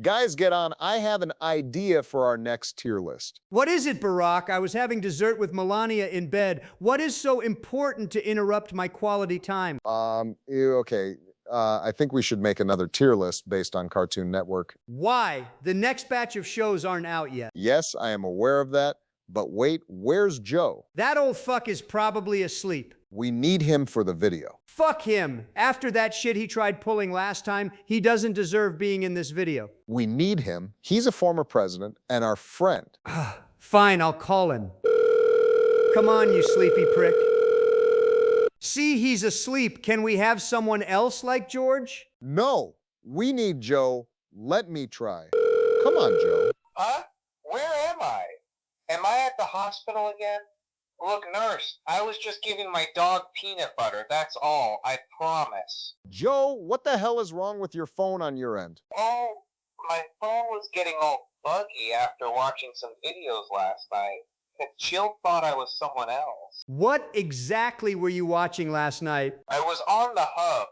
Guys, get on. I have an idea for our next tier list. What is it, Barack? I was having dessert with Melania in bed. What is so important to interrupt my quality time? Okay. I think we should make another tier list based on Cartoon Network. Why? The next batch of shows aren't out yet. Yes, I am aware of that. But wait, where's Joe? That old fuck is probably asleep. We need him for the video. Fuck him. After that shit he tried pulling last time, he doesn't deserve being in this video. We need him. He's a former president and our friend. Fine, I'll call him. Come on, you sleepy prick. See, he's asleep. Can we have someone else like George? No, we need Joe. Let me try. Come on, Joe. Huh? Where am I? Am I at the hospital again? Look, nurse, I was just giving my dog peanut butter. That's all. I promise. Joe, what the hell is wrong with your phone on your end? Oh, my phone was getting all buggy after watching some videos last night. Jill thought I was someone else. What exactly were you watching last night? I was on the hub.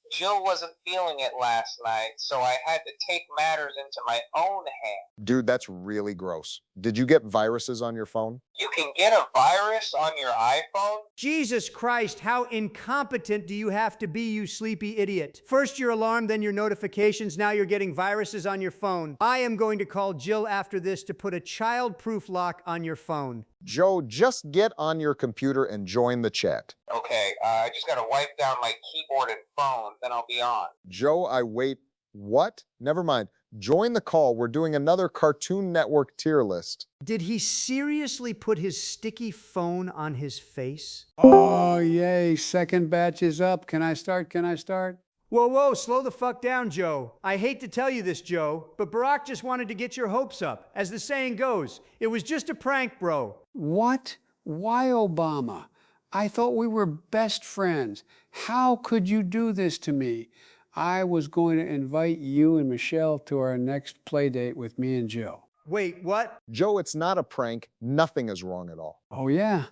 Jill wasn't feeling it last night, so I had to take matters into my own hands. Dude, that's really gross. Did you get viruses on your phone? You can get a virus on your iPhone? Jesus Christ, how incompetent do you have to be, you sleepy idiot? First your alarm, then your notifications, now you're getting viruses on your phone. I am going to call Jill after this to put a child-proof lock on your phone. Joe, just get on your computer and join the chat. Okay, I just gotta wipe down my keyboard and phone, then I'll be on. Joe, I wait. What? Never mind. Join the call. We're doing another Cartoon Network tier list. Did he seriously put his sticky phone on his face? Oh, yay. Second batch is up. Can I start? Can I start? Whoa, whoa, slow the fuck down, Joe. I hate to tell you this, Joe, but Barack just wanted to get your hopes up. As the saying goes, it was just a prank, bro. What? Why Obama? I thought we were best friends. How could you do this to me? I was going to invite you and Michelle to our next play date with me and Jill. Wait, what? Joe, it's not a prank. Nothing is wrong at all. Oh, yeah?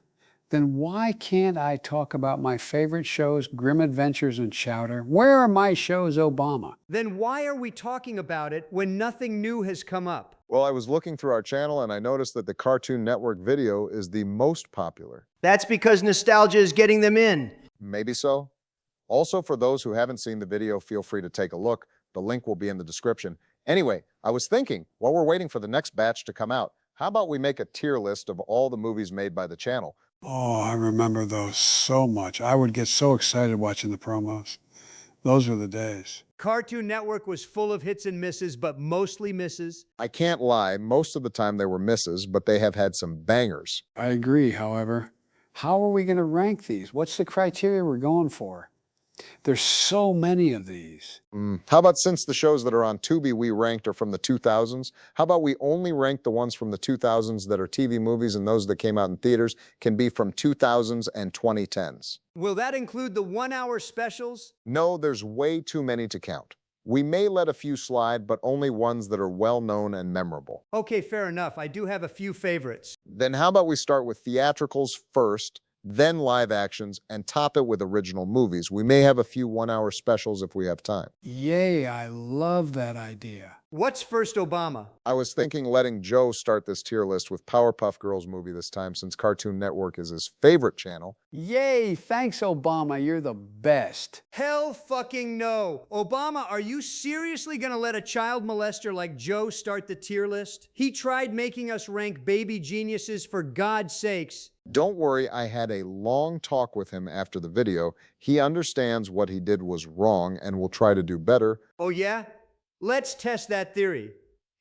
Then why can't I talk about my favorite shows, Grim Adventures and Chowder? Where are my shows, Obama? Then why are we talking about it when nothing new has come up? Well, I was looking through our channel and I noticed that the Cartoon Network video is the most popular. That's because nostalgia is getting them in. Maybe so. Also, for those who haven't seen the video, feel free to take a look. The link will be in the description. Anyway, I was thinking, while we're waiting for the next batch to come out, how about we make a tier list of all the movies made by the channel? Oh, I remember those so much. I would get so excited watching the promos. Those were the days. Cartoon Network was full of hits and misses, but mostly misses. I can't lie, most of the time they were misses, but they have had some bangers. I agree, however. How are we going to rank these? What's the criteria we're going for? There's so many of these. How about since the shows that are on Tubi we ranked are from the 2000s, how about we only rank the ones from the 2000s that are TV movies, and those that came out in theaters can be from 2000s and 2010s? Will that include the 1-hour specials? No, there's way too many to count. We may let a few slide, but only ones that are well-known and memorable. Okay, fair enough. I do have a few favorites. Then how about we start with theatricals first, then live actions, and top it with original movies. We may have a few 1-hour specials if we have time. Yay, I love that idea. What's first, Obama? I was thinking letting Joe start this tier list with Powerpuff Girls movie this time, since Cartoon Network is his favorite channel. Yay, thanks, Obama. You're the best. Hell fucking no. Obama, are you seriously gonna let a child molester like Joe start the tier list? He tried making us rank baby geniuses, for God's sakes. Don't worry, I had a long talk with him after the video. He understands what he did was wrong and will try to do better. Oh yeah? Let's test that theory.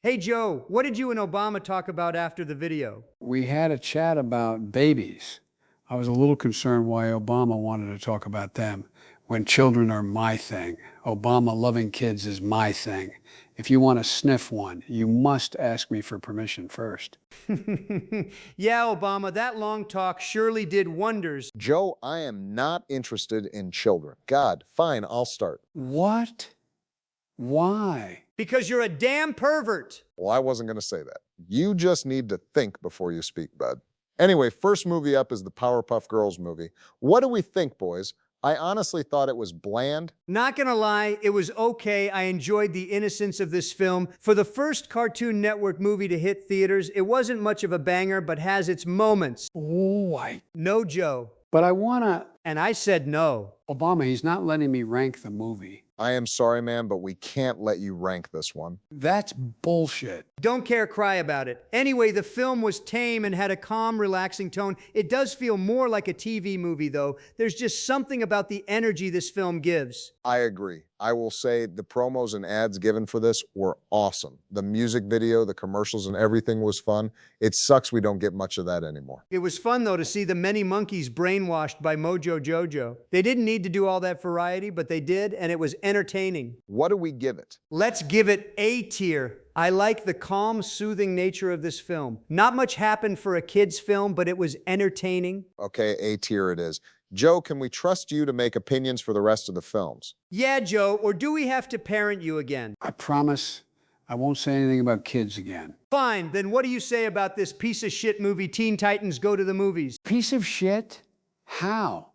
Hey Joe, what did you and Obama talk about after the video? We had a chat about babies. I was a little concerned why Obama wanted to talk about them when children are my thing. Obama loving kids is my thing. If you want to sniff one, you must ask me for permission first. Yeah, Obama, that long talk surely did wonders. Joe, I am not interested in children. God, fine, I'll start. What? Why? Because you're a damn pervert. Well, I wasn't going to say that. You just need to think before you speak, bud. Anyway, first movie up is the Powerpuff Girls movie. What do we think, boys? I honestly thought it was bland. Not gonna lie, it was okay. I enjoyed the innocence of this film. For the first Cartoon Network movie to hit theaters, it wasn't much of a banger, but has its moments. Oh, No, Joe. but I want to. And I said no. Obama, he's not letting me rank the movie. I am sorry, man, but we can't let you rank this one. That's bullshit. Don't care, cry about it. Anyway, the film was tame and had a calm, relaxing tone. It does feel more like a TV movie, though. There's just something about the energy this film gives. I agree. I will say the promos and ads given for this were awesome. The music video, the commercials, and everything was fun. It sucks we don't get much of that anymore. It was fun, though, to see the many monkeys brainwashed by Mojo Jojo. They didn't need to do all that variety, but they did, and it was entertaining. What do we give it? Let's give it A tier. I like the calm, soothing nature of this film. Not much happened for a kid's film, but it was entertaining. Okay, A tier it is. Joe, can we trust you to make opinions for the rest of the films? Yeah, Joe, or do we have to parent you again? I promise I won't say anything about kids again. Fine, then what do you say about this piece of shit movie, Teen Titans Go to the Movies? Piece of shit? How?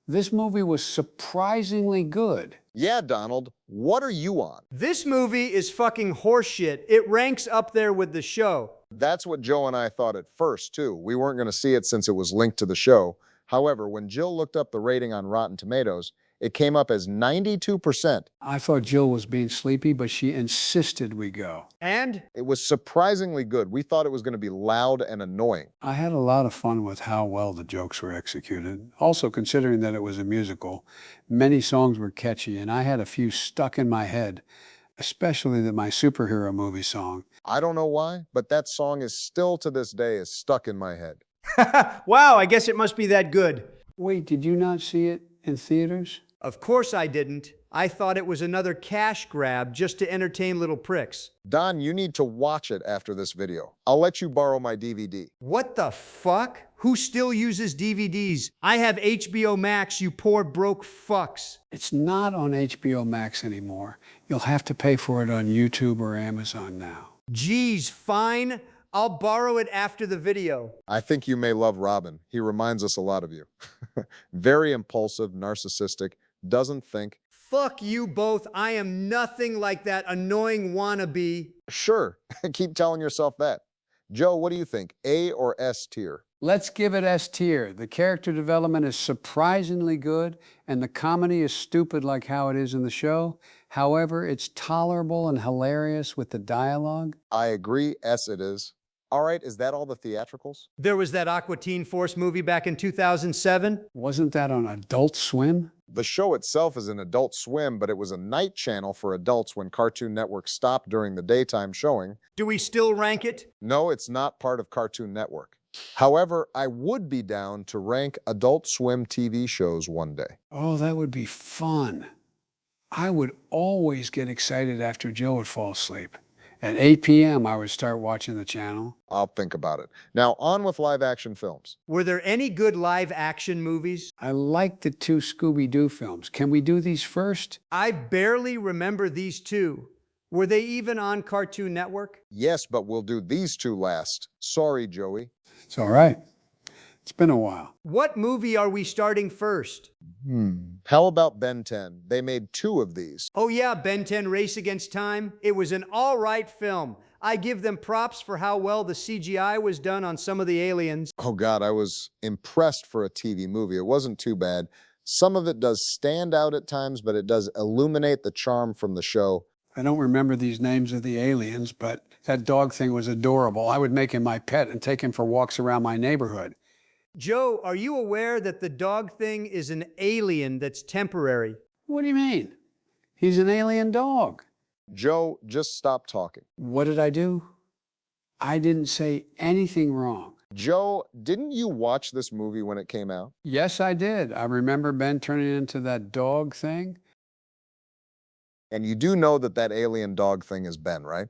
This movie was surprisingly good. Yeah, Donald, what are you on? This movie is fucking horseshit. It ranks up there with the show. That's what Joe and I thought at first, too. We weren't going to see it since it was linked to the show. However, when Jill looked up the rating on Rotten Tomatoes, it came up as 92%. I thought Jill was being sleepy, but she insisted we go. And It was surprisingly good. We thought it was going to be loud and annoying. I had a lot of fun with how well the jokes were executed. Also, considering that it was a musical, many songs were catchy, and I had a few stuck in my head, especially my superhero movie song. I don't know why, but that song is still to this day is stuck in my head. wow, I guess it must be that good. Wait, did you not see it in theaters? Of course I didn't. I thought it was another cash grab just to entertain little pricks. Don, you need to watch it after this video. I'll let you borrow my DVD. What the fuck? Who still uses DVDs? I have HBO Max, you poor broke fucks. It's not on HBO Max anymore. You'll have to pay for it on YouTube or Amazon now. Geez, fine. I'll borrow it after the video. I think you may love Robin. He reminds us a lot of you. Very impulsive, narcissistic, doesn't think. Fuck you both. I am nothing like that annoying wannabe. Sure, keep telling yourself that. Joe, what do you think? A or S tier? Let's give it S tier. The character development is surprisingly good, and the comedy is stupid like how it is in the show. However, it's tolerable and hilarious with the dialogue. I agree, S it is. All right, is that all the theatricals? There was that Aqua Teen Force movie back in 2007. Wasn't that on Adult Swim? The show itself is an Adult Swim, but it was a night channel for adults when Cartoon Network stopped during the daytime showing. Do we still rank it? No, it's not part of Cartoon Network. However, I would be down to rank Adult Swim TV shows one day. Oh, that would be fun. I would always get excited after Jill would fall asleep. At 8 p.m., I would start watching the channel. I'll think about it. Now, on with live action films. Were there any good live action movies? I like the 2 Scooby-Doo films. Can we do these first? I barely remember these two. Were they even on Cartoon Network? Yes, but we'll do these 2 last. Sorry, Joey. It's all right. It's been a while. What movie are we starting first? How about Ben 10? They made 2 of these. Oh yeah, Ben 10 Race Against Time. It was an all right film. I give them props for how well the CGI was done on some of the aliens. Oh God, I was impressed for a TV movie. It wasn't too bad. Some of it does stand out at times, but it does illuminate the charm from the show. I don't remember these names of the aliens, but that dog thing was adorable. I would make him my pet and take him for walks around my neighborhood. Joe, are you aware that the dog thing is an alien that's temporary? What do you mean? He's an alien dog. Joe, just stop talking. What did I do? I didn't say anything wrong. Joe, didn't you watch this movie when it came out? Yes, I did. I remember Ben turning into that dog thing. And you do know that that alien dog thing is Ben, right?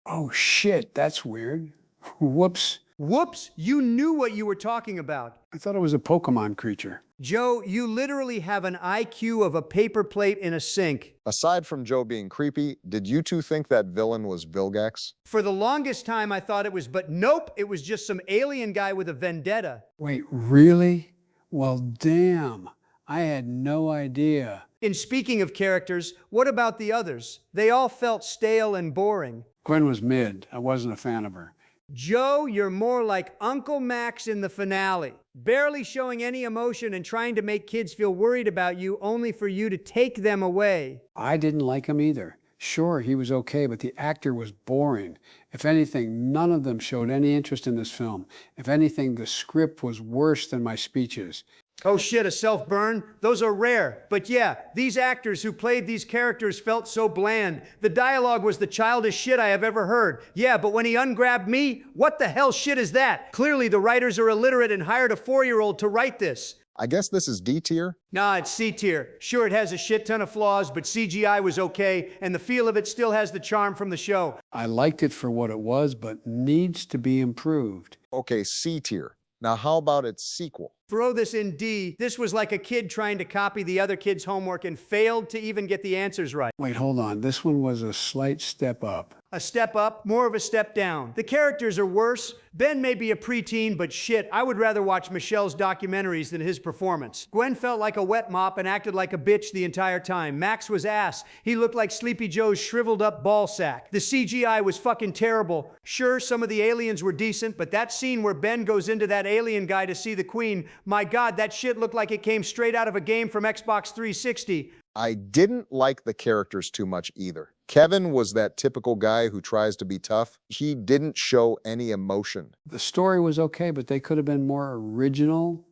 Oh, shit, that's weird. Whoops. Whoops, you knew what you were talking about. I thought it was a Pokemon creature. Joe, you literally have an IQ of a paper plate in a sink. Aside from Joe being creepy, did you 2 think that villain was Vilgax? For the longest time, I thought it was, but nope, it was just some alien guy with a vendetta. Wait, really? Well, damn. I had no idea. And speaking of characters, what about the others? They all felt stale and boring. Gwen was mid. I wasn't a fan of her. Joe, you're more like Uncle Max in the finale, barely showing any emotion and trying to make kids feel worried about you only for you to take them away. I didn't like him either. Sure, he was okay, but the actor was boring. If anything, none of them showed any interest in this film. If anything, the script was worse than my speeches. Oh shit, a self-burn? Those are rare. But yeah, these actors who played these characters felt so bland. The dialogue was the childish shit I have ever heard. Yeah, but when he ungrabbed me, what the hell shit is that? Clearly the writers are illiterate and hired a 4-year-old to write this. I guess this is D tier? Nah, it's C tier. Sure, it has a shit ton of flaws, but CGI was okay, and the feel of it still has the charm from the show. I liked it for what it was, but needs to be improved. Okay, C tier. Now how about its sequel? Throw this in D. This was like a kid trying to copy the other kid's homework and failed to even get the answers right. Wait, hold on. This one was a slight step up. A step up, more of a step down. The characters are worse. Ben may be a preteen, but shit, I would rather watch Michelle's documentaries than his performance. Gwen felt like a wet mop and acted like a bitch the entire time. Max was ass. He looked like Sleepy Joe's shriveled up ball sack. The CGI was fucking terrible. Sure, some of the aliens were decent, but that scene where Ben goes into that alien guy to see the queen, my god, that shit looked like it came straight out of a game from Xbox 360. I didn't like the characters too much either. Kevin was that typical guy who tries to be tough. He didn't show any emotion. The story was okay, but they could have been more original.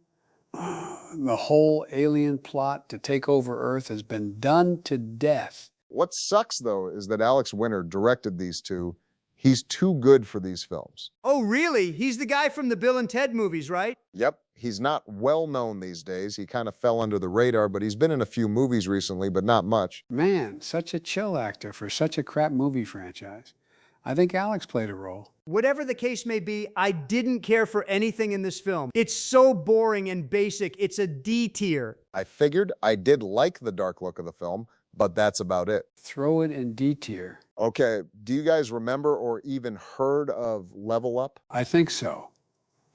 The whole alien plot to take over Earth has been done to death. What sucks, though, is that Alex Winter directed these two. He's too good for these films. Oh, really? He's the guy from the Bill and Ted movies, right? Yep, he's not well known these days. He kind of fell under the radar, but he's been in a few movies recently, but not much. Man, such a chill actor for such a crap movie franchise. I think Alex played a role. Whatever the case may be, I didn't care for anything in this film. It's so boring and basic. It's a D tier. I figured I did like the dark look of the film, but that's about it. Throw it in D tier. Okay, do you guys remember or even heard of Level Up? I think so.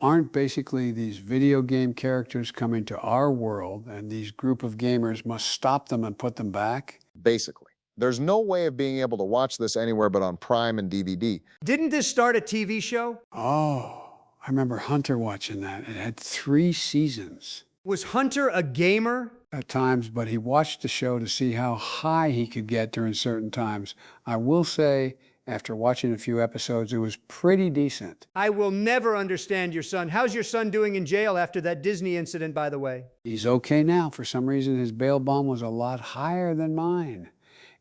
Aren't basically these video game characters coming to our world and these group of gamers must stop them and put them back? Basically. There's no way of being able to watch this anywhere but on Prime and DVD. Didn't this start a TV show? Oh, I remember Hunter watching that. It had 3 seasons. Was Hunter a gamer? At times, but he watched the show to see how high he could get during certain times. I will say, after watching a few episodes, it was pretty decent. I will never understand your son. How's your son doing in jail after that Disney incident, by the way? He's okay now. For some reason, his bail bond was a lot higher than mine.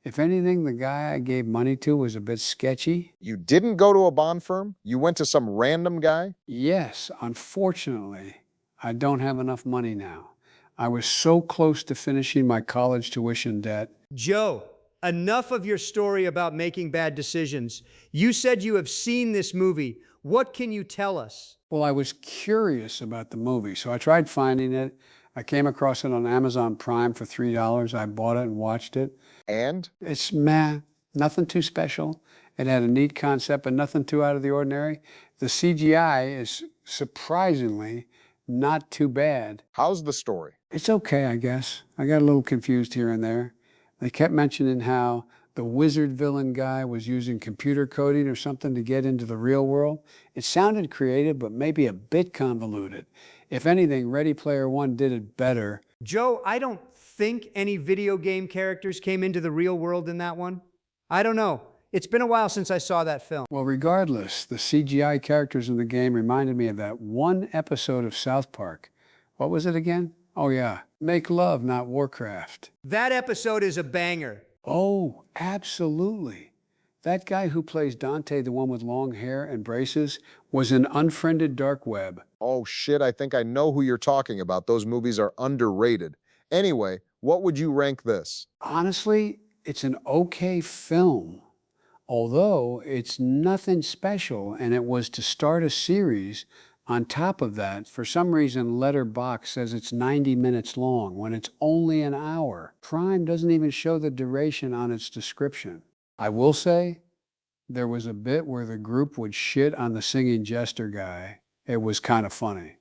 If anything, the guy I gave money to was a bit sketchy. You didn't go to a bond firm? You went to some random guy? Yes, unfortunately, I don't have enough money now. I was so close to finishing my college tuition debt. Joe, enough of your story about making bad decisions. You said you have seen this movie. What can you tell us? Well, I was curious about the movie, so I tried finding it. I came across it on Amazon Prime for $3. I bought it and watched it. And? It's meh, nothing too special. It had a neat concept, but nothing too out of the ordinary. The CGI is surprisingly not too bad. How's the story? It's okay, I guess. I got a little confused here and there. They kept mentioning how the wizard villain guy was using computer coding or something to get into the real world. It sounded creative, but maybe a bit convoluted. If anything, Ready Player One did it better. Joe, I don't think any video game characters came into the real world in that one. I don't know. It's been a while since I saw that film. Well, regardless, the CGI characters in the game reminded me of that one episode of South Park. What was it again? Oh yeah, Make Love, Not Warcraft. That episode is a banger. Oh, absolutely. That guy who plays Dante, the one with long hair and braces, was in Unfriended Dark Web. Oh shit, I think I know who you're talking about. Those movies are underrated. Anyway, what would you rank this? Honestly, it's an okay film. Although it's nothing special, and it was to start a series. On top of that, for some reason, Letterboxd says it's 90 minutes long when it's only an hour. Prime doesn't even show the duration on its description. I will say, there was a bit where the group would shit on the singing jester guy. It was kind of funny.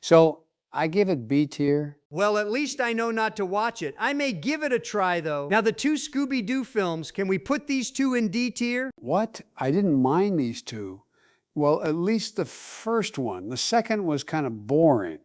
So I give it B tier. Well, at least I know not to watch it. I may give it a try, though. Now, the two Scooby-Doo films, can we put these two in D tier? What? I didn't mind these two. Well, at least the first one. The second was kind of boring.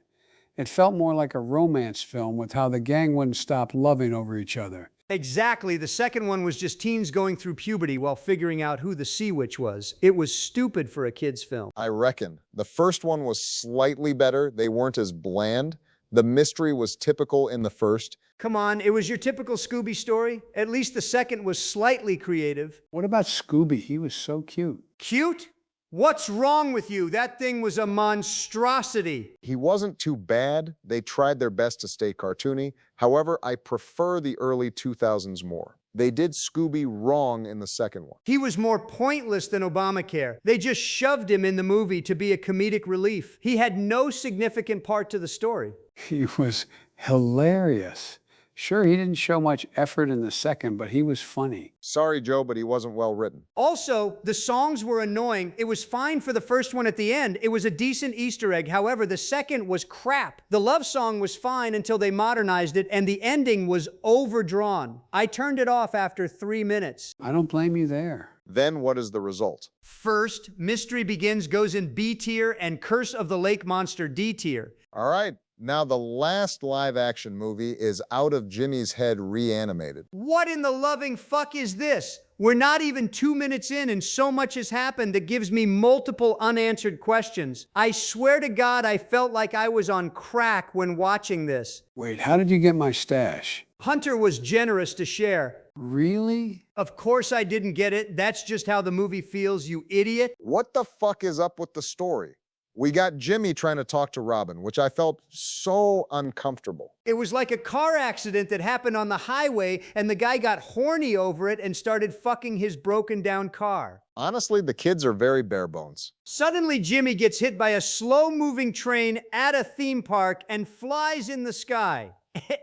It felt more like a romance film with how the gang wouldn't stop loving over each other. Exactly. The second one was just teens going through puberty while figuring out who the Sea Witch was. It was stupid for a kid's film. I reckon. The first one was slightly better. They weren't as bland. The mystery was typical in the first. Come on, it was your typical Scooby story. At least the second was slightly creative. What about Scooby? He was so cute. Cute? What's wrong with you? That thing was a monstrosity. He wasn't too bad. They tried their best to stay cartoony. However, I prefer the early 2000s more. They did Scooby wrong in the second one. He was more pointless than Obamacare. They just shoved him in the movie to be a comedic relief. He had no significant part to the story. He was hilarious. Sure, he didn't show much effort in the second, but he was funny. Sorry, Joe, but he wasn't well written. Also, the songs were annoying. It was fine for the first one at the end. It was a decent Easter egg. However, the second was crap. The love song was fine until they modernized it, and the ending was overdrawn. I turned it off after 3 minutes. I don't blame you there. Then what is the result? First, Mystery Begins goes in B tier, and Curse of the Lake Monster D tier. All right. Now, the last live-action movie is Out of Jimmy's Head Reanimated. What in the loving fuck is this? We're not even 2 minutes in and so much has happened that gives me multiple unanswered questions. I swear to God, I felt like I was on crack when watching this. Wait, how did you get my stash? Hunter was generous to share. Really? Of course I didn't get it. That's just how the movie feels, you idiot. What the fuck is up with the story? We got Jimmy trying to talk to Robin, which I felt so uncomfortable. It was like a car accident that happened on the highway and the guy got horny over it and started fucking his broken down car. Honestly, the kids are very bare bones. Suddenly, Jimmy gets hit by a slow-moving train at a theme park and flies in the sky.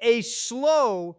A slow-moving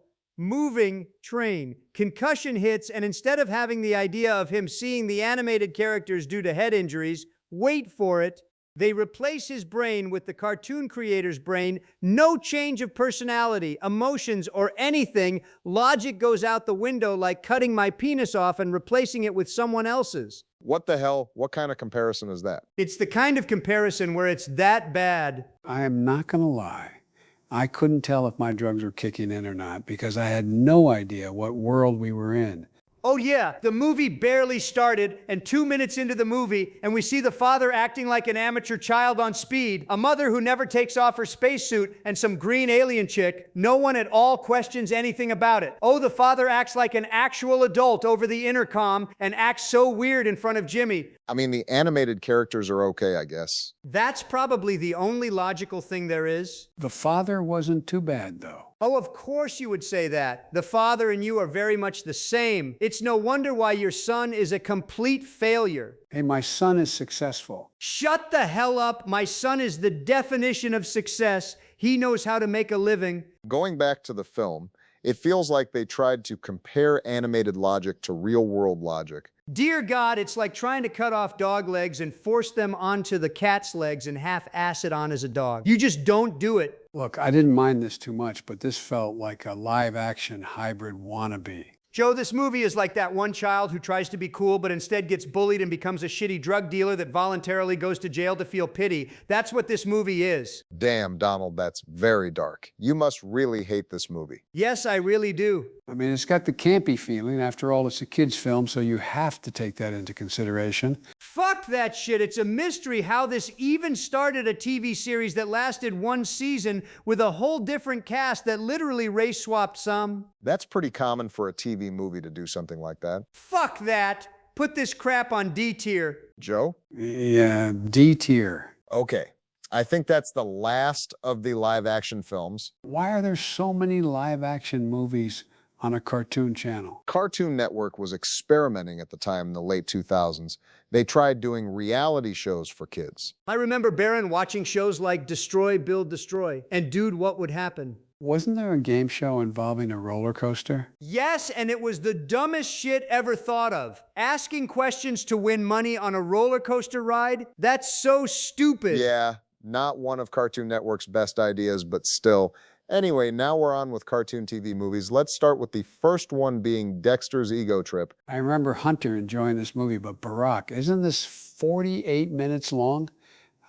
train. Concussion hits, and instead of having the idea of him seeing the animated characters due to head injuries, wait for it, they replace his brain with the cartoon creator's brain. No change of personality, emotions, or anything. Logic goes out the window like cutting my penis off and replacing it with someone else's. What the hell? What kind of comparison is that? It's the kind of comparison where it's that bad. I am not going to lie. I couldn't tell if my drugs were kicking in or not because I had no idea what world we were in. Oh yeah, the movie barely started, and 2 minutes into the movie, and we see the father acting like an amateur child on speed, a mother who never takes off her spacesuit, and some green alien chick. No one at all questions anything about it. Oh, the father acts like an actual adult over the intercom and acts so weird in front of Jimmy. I mean, the animated characters are okay, I guess. That's probably the only logical thing there is. The father wasn't too bad, though. Oh, of course you would say that. The father and you are very much the same. It's no wonder why your son is a complete failure. Hey, my son is successful. Shut the hell up. My son is the definition of success. He knows how to make a living. Going back to the film, it feels like they tried to compare animated logic to real-world logic. Dear God, it's like trying to cut off dog legs and force them onto the cat's legs and half-ass it on as a dog. You just don't do it. Look, I didn't mind this too much, but this felt like a live-action hybrid wannabe. Joe, this movie is like that one child who tries to be cool but instead gets bullied and becomes a shitty drug dealer that voluntarily goes to jail to feel pity. That's what this movie is. Damn, Donald, that's very dark. You must really hate this movie. Yes, I really do. I mean, it's got the campy feeling. After all, it's a kid's film, so you have to take that into consideration. Fuck that shit. It's a mystery how this even started a TV series that lasted 1 season with a whole different cast that literally race swapped some. That's pretty common for a TV movie to do something like that. Fuck that. Put this crap on D tier. Joe? Yeah, D tier. Okay. I think that's the last of the live-action films. Why are there so many live-action movies on a cartoon channel? Cartoon Network was experimenting at the time in the late 2000s. They tried doing reality shows for kids. I remember Barron watching shows like Destroy, Build, Destroy, and Dude, What Would Happen? Wasn't there a game show involving a roller coaster? Yes, and it was the dumbest shit ever thought of. Asking questions to win money on a roller coaster ride? That's so stupid. Yeah, not one of Cartoon Network's best ideas, but still, Anyway, now we're on with cartoon TV movies. Let's start with the first one being Dexter's Ego Trip. I remember Hunter enjoying this movie, but Barack, isn't this 48 minutes long?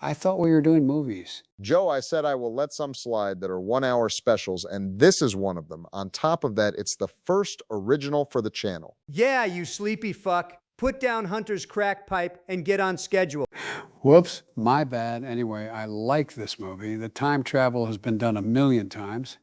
I thought we were doing movies. Joe, I said I will let some slide that are 1 hour specials, and this is one of them. On top of that, it's the first original for the channel. Yeah, you sleepy fuck. Put down Hunter's crack pipe and get on schedule. Whoops, my bad. Anyway, I like this movie. The time travel has been done a million times,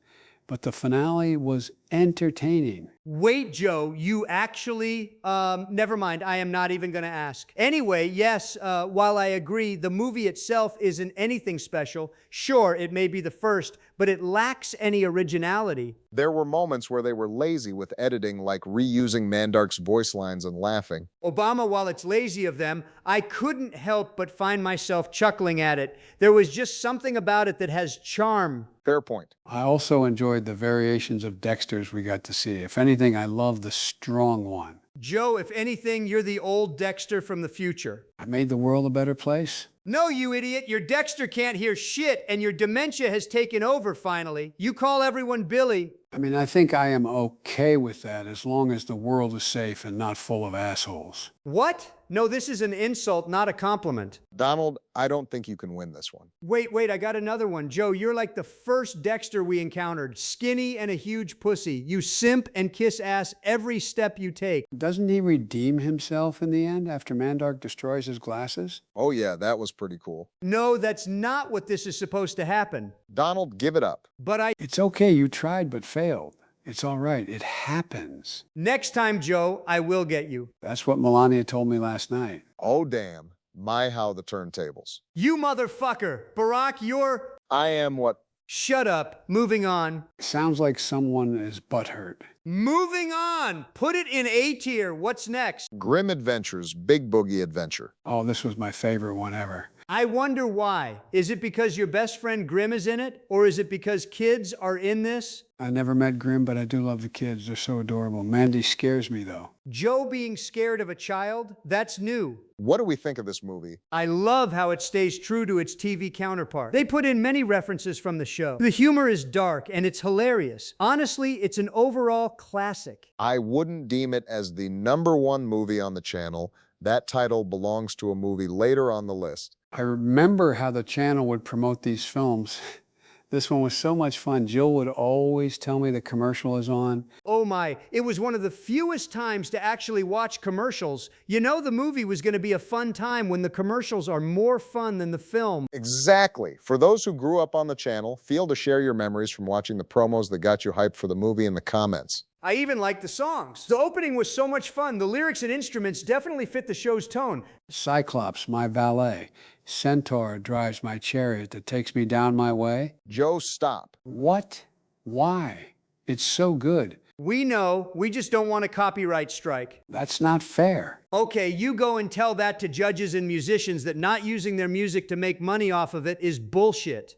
but the finale was entertaining. Wait, Joe, you actually, never mind. I am not even going to ask. Anyway, yes, while I agree, the movie itself isn't anything special. Sure, it may be the first, but it lacks any originality. There were moments where they were lazy with editing, like reusing Mandark's voice lines and laughing. Obama, while it's lazy of them, I couldn't help but find myself chuckling at it. There was just something about it that has charm. Fair point. I also enjoyed the variations of Dexter's we got to see. If anything, I love the strong one. Joe, if anything, you're the old Dexter from the future. I made the world a better place. No, you idiot. Your Dexter can't hear shit, and your dementia has taken over finally. You call everyone Billy. I mean, I think I am okay with that as long as the world is safe and not full of assholes. What? No, this is an insult, not a compliment. Donald, I don't think you can win this one. Wait, I got another one. Joe, you're like the first Dexter we encountered. Skinny and a huge pussy. You simp and kiss ass every step you take. Doesn't he redeem himself in the end after Mandark destroys his glasses? Oh yeah, that was pretty cool. No, that's not what this is supposed to happen. Donald, give it up. But It's okay, you tried but failed. It's all right, it happens. next time, Joe, I will get you. That's what Melania told me last night. Oh damn, my how the turntables. You motherfucker. Barack, you're... I am what? Shut up. Moving on. Sounds like someone is butthurt. Moving on. Put it in A tier. What's next? Grim Adventures, Big Boogie Adventure. Oh, this was my favorite one ever. I wonder why. Is it because your best friend Grim is in it? Or is it because kids are in this? I never met Grim, but I do love the kids. They're so adorable. Mandy scares me, though. Joe being scared of a child? That's new. What do we think of this movie? I love how it stays true to its TV counterpart. They put in many references from the show. The humor is dark and it's hilarious. Honestly, it's an overall classic. I wouldn't deem it as the #1 movie on the channel. That title belongs to a movie later on the list. I remember how the channel would promote these films. This one was so much fun. Jill would always tell me the commercial is on. Oh my, it was one of the fewest times to actually watch commercials. You know the movie was going to be a fun time when the commercials are more fun than the film. Exactly. For those who grew up on the channel, feel to share your memories from watching the promos that got you hyped for the movie in the comments. I even liked the songs. The opening was so much fun. The lyrics and instruments definitely fit the show's tone. Cyclops, my valet. Centaur drives my chariot that takes me down my way. Joe, stop. What? Why? It's so good. We know, we just don't want a copyright strike. That's not fair. Okay, you go and tell that to judges and musicians that not using their music to make money off of it is bullshit.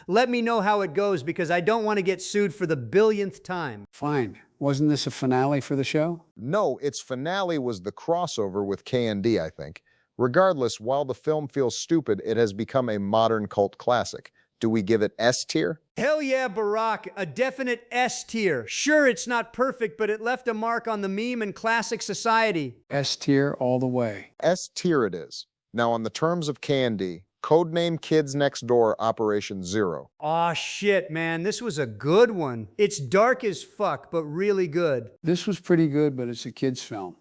Let me know how it goes because I don't want to get sued for the billionth time. Fine. Wasn't this a finale for the show? No, its finale was the crossover with K&D, I think. Regardless, while the film feels stupid, it has become a modern cult classic. Do we give it S tier? Hell yeah, Barack, a definite S tier. Sure, it's not perfect, but it left a mark on the meme and classic society. S tier all the way. S tier it is. Now, on the terms of K&D, codename Kids Next Door Operation Zero. Aw, shit, man, this was a good one. It's dark as fuck, but really good. This was pretty good, but it's a kid's film.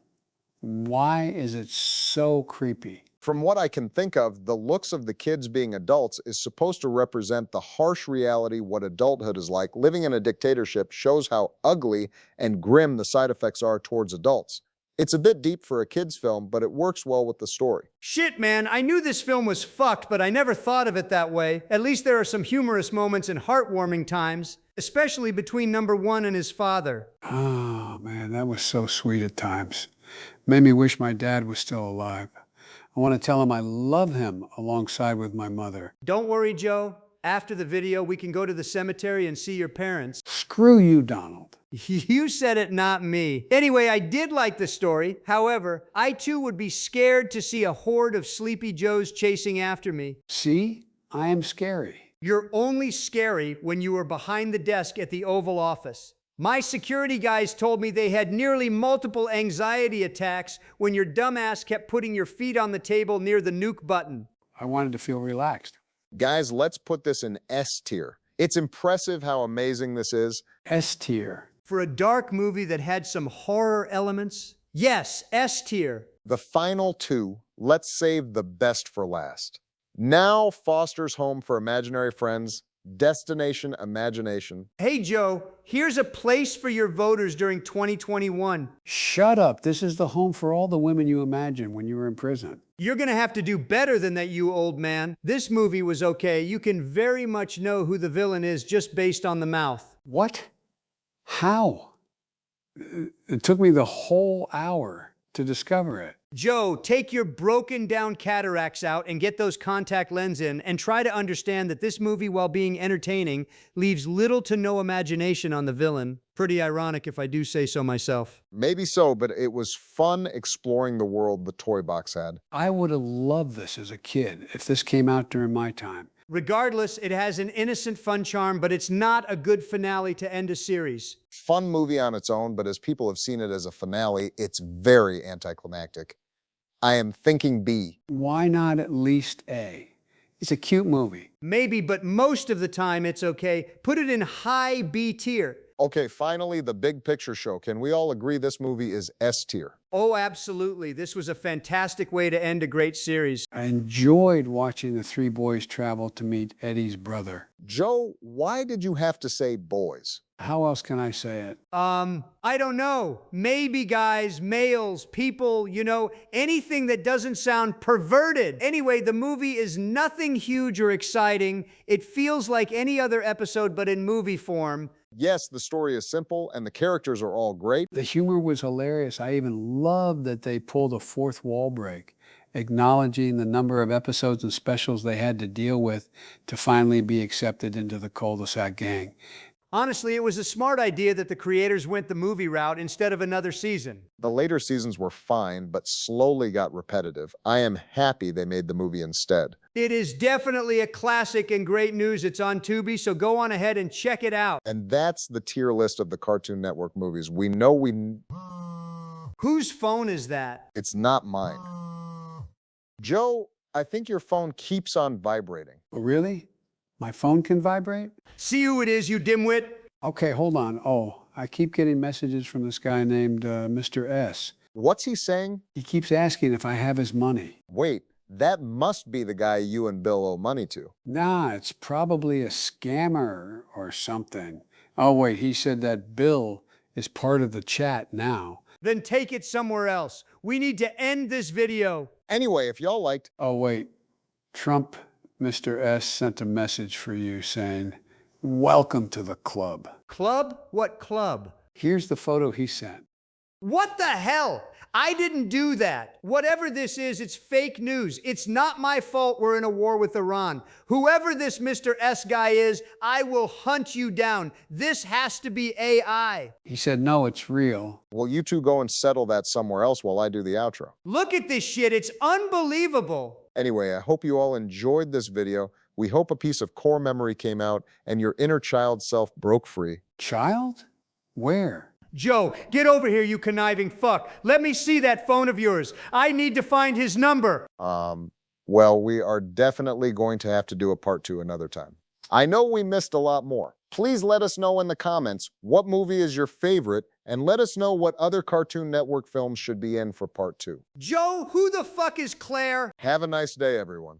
Why is it so creepy? From what I can think of, the looks of the kids being adults is supposed to represent the harsh reality what adulthood is like. Living in a dictatorship shows how ugly and grim the side effects are towards adults. It's a bit deep for a kid's film, but it works well with the story. Shit, man, I knew this film was fucked, but I never thought of it that way. At least there are some humorous moments and heartwarming times, especially between #1 and his father. Oh, man, that was so sweet at times. Made me wish my dad was still alive. I want to tell him I love him alongside with my mother. Don't worry, Joe. After the video, we can go to the cemetery and see your parents. Screw you, Donald. You said it, not me. Anyway, I did like the story. However, I too would be scared to see a horde of Sleepy Joes chasing after me. See? I am scary. You're only scary when you are behind the desk at the Oval Office. My security guys told me they had nearly multiple anxiety attacks when your dumbass kept putting your feet on the table near the nuke button. I wanted to feel relaxed. Guys, let's put this in S tier. It's impressive how amazing this is. S tier. For a dark movie that had some horror elements, yes, S tier. The final two, let's save the best for last. Now Foster's Home for Imaginary Friends, Destination Imagination. Hey Joe, here's a place for your voters during 2021. Shut up. This is the home for all the women you imagined when you were in prison. You're gonna have to do better than that, you old man. This movie was okay. You can very much know who the villain is just based on the mouth. What? How? It took me the whole hour to discover it. Joe, take your broken down cataracts out and get those contact lenses in and try to understand that this movie, while being entertaining, leaves little to no imagination on the villain. Pretty ironic if I do say so myself. Maybe so, but it was fun exploring the world the toy box had. I would have loved this as a kid if this came out during my time. Regardless, it has an innocent fun charm, but it's not a good finale to end a series. Fun movie on its own, but as people have seen it as a finale, it's very anticlimactic. I am thinking B. Why not at least A? It's a cute movie. Maybe, but most of the time it's okay. Put it in high B tier. Okay, finally, the big picture show. Can we all agree this movie is S tier? Oh, absolutely. This was a fantastic way to end a great series. I enjoyed watching the three boys travel to meet Eddie's brother. Joe, why did you have to say boys? How else can I say it? I don't know. Maybe guys, males, people, anything that doesn't sound perverted. Anyway, the movie is nothing huge or exciting. It feels like any other episode, but in movie form. Yes, the story is simple and the characters are all great. The humor was hilarious. I even loved that they pulled a fourth wall break, acknowledging the number of episodes and specials they had to deal with to finally be accepted into the cul-de-sac gang. Honestly, it was a smart idea that the creators went the movie route instead of another season. The later seasons were fine, but slowly got repetitive. I am happy they made the movie instead. It is definitely a classic and great news. It's on Tubi, so go on ahead and check it out. And that's the tier list of the Cartoon Network movies. Whose phone is that? It's not mine. Joe, I think your phone keeps on vibrating. Oh, really? My phone can vibrate? See who it is, you dimwit. Okay, hold on. Oh, I keep getting messages from this guy named Mr. S. What's he saying? He keeps asking if I have his money. Wait, that must be the guy you and Bill owe money to. Nah, it's probably a scammer or something. Oh, wait, he said that Bill is part of the chat now. Then take it somewhere else. We need to end this video. Anyway, if y'all liked... Oh, wait. Trump, Mr. S, sent a message for you saying, "Welcome to the club." Club? What club? Here's the photo he sent. What the hell? I didn't do that. Whatever this is, it's fake news. It's not my fault we're in a war with Iran. Whoever this Mr. S guy is, I will hunt you down. This has to be AI. He said, no, it's real. Well, you two go and settle that somewhere else while I do the outro. Look at this shit. It's unbelievable. Anyway, I hope you all enjoyed this video. We hope a piece of core memory came out and your inner child self broke free. Child? Where? Joe, get over here, you conniving fuck. Let me see that phone of yours. I need to find his number. Well, we are definitely going to have to do a part 2 another time. I know we missed a lot more. Please let us know in the comments what movie is your favorite and let us know what other Cartoon Network films should be in for part 2. Joe, who the fuck is Claire? Have a nice day, everyone.